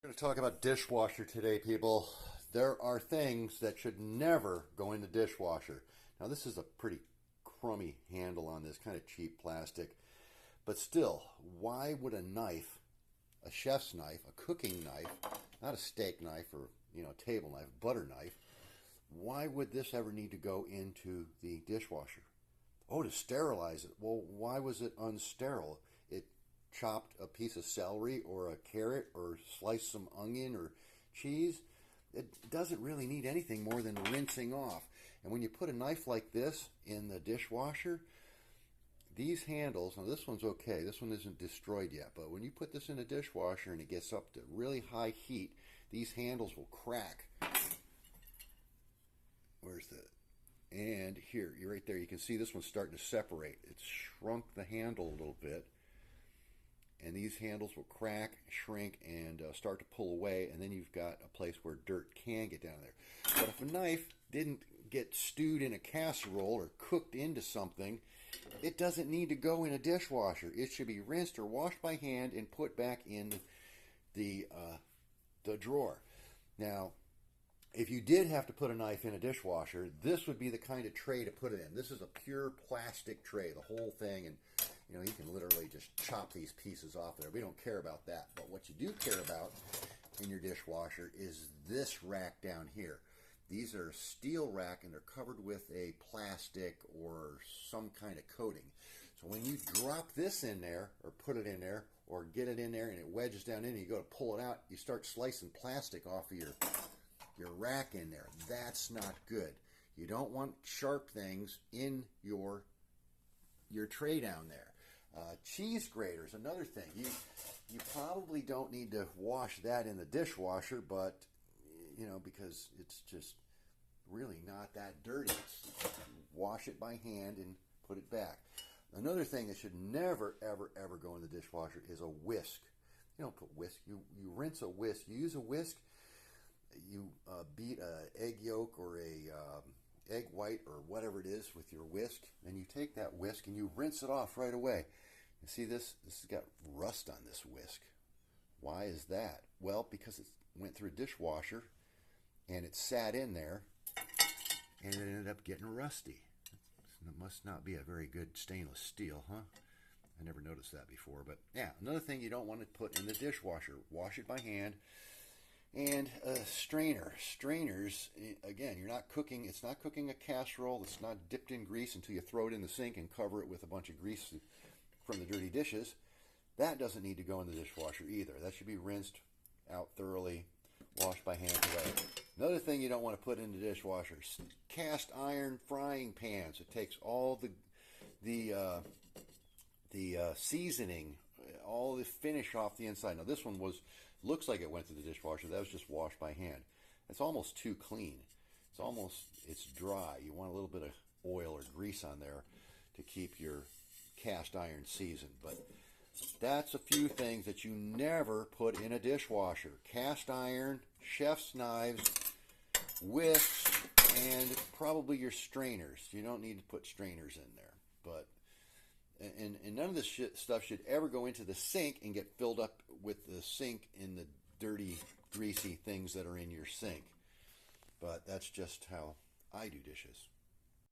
We're going to talk about dishwasher today, people. There are things that should never go in the dishwasher. Now, this is a pretty crummy handle on this, kind of cheap plastic. But still, why would a knife, a chef's knife, a cooking knife, not a steak knife or, table knife, butter knife, why would this ever need to go into the dishwasher? Oh, to sterilize it. Well, why was it unsterile? It chopped a piece of celery or a carrot or sliced some onion or cheese. It doesn't really need anything more than rinsing off. And when you put a knife like this in the dishwasher, these handles, now this one's okay, this one isn't destroyed yet, but when you put this in a dishwasher and it gets up to really high heat, these handles will crack. Where's the... And here, you're right there, you can see this one's starting to separate. It's shrunk the handle a little bit. And these handles will crack, shrink, and start to pull away, and then you've got a place where dirt can get down there. But if a knife didn't get stewed in a casserole or cooked into something, it doesn't need to go in a dishwasher. It should be rinsed or washed by hand and put back in the drawer. Now, if you did have to put a knife in a dishwasher, this would be the kind of tray to put it in. This is a pure plastic tray, the whole thing, and you can literally just chop these pieces off there. We don't care about that. But what you do care about in your dishwasher is this rack down here. These are a steel rack, and they're covered with a plastic or some kind of coating. So when you drop this in there, or put it in there, or get it in there and it wedges down in, and you go to pull it out, you start slicing plastic off of your rack in there. That's not good. You don't want sharp things in your tray down there. Cheese graters, another thing. You probably don't need to wash that in the dishwasher, but because it's just really not that dirty. Wash it by hand and put it back. Another thing that should never, ever, ever go in the dishwasher is a whisk. You don't put whisk. You rinse a whisk. You use a whisk. You beat an egg yolk or a egg white or whatever it is with your whisk, and you take that whisk and you rinse it off right away. You see this? This has got rust on this whisk. Why is that? Well, because it went through a dishwasher and it sat in there and it ended up getting rusty. It must not be a very good stainless steel, huh? I never noticed that before. But yeah, another thing you don't want to put in the dishwasher. Wash it by hand. And a strainer. Strainers, again, you're not cooking, it's not cooking a casserole, it's not dipped in grease until you throw it in the sink and cover it with a bunch of grease from the dirty dishes. That doesn't need to go in the dishwasher either. That should be rinsed out thoroughly, washed by hand away. Another thing you don't want to put in the dishwasher, cast iron frying pans. It takes all the seasoning, all the finish off the inside. Now this one looks like it went to the dishwasher. That was just washed by hand. It's almost too clean. It's dry. You want a little bit of oil or grease on there to keep your cast iron seasoned. But that's a few things that you never put in a dishwasher. Cast iron, chef's knives, whisks, and probably your strainers. You don't need to put strainers in there. But and none of this stuff should ever go into the sink and get filled up with the sink in the dirty, greasy things that are in your sink. But that's just how I do dishes.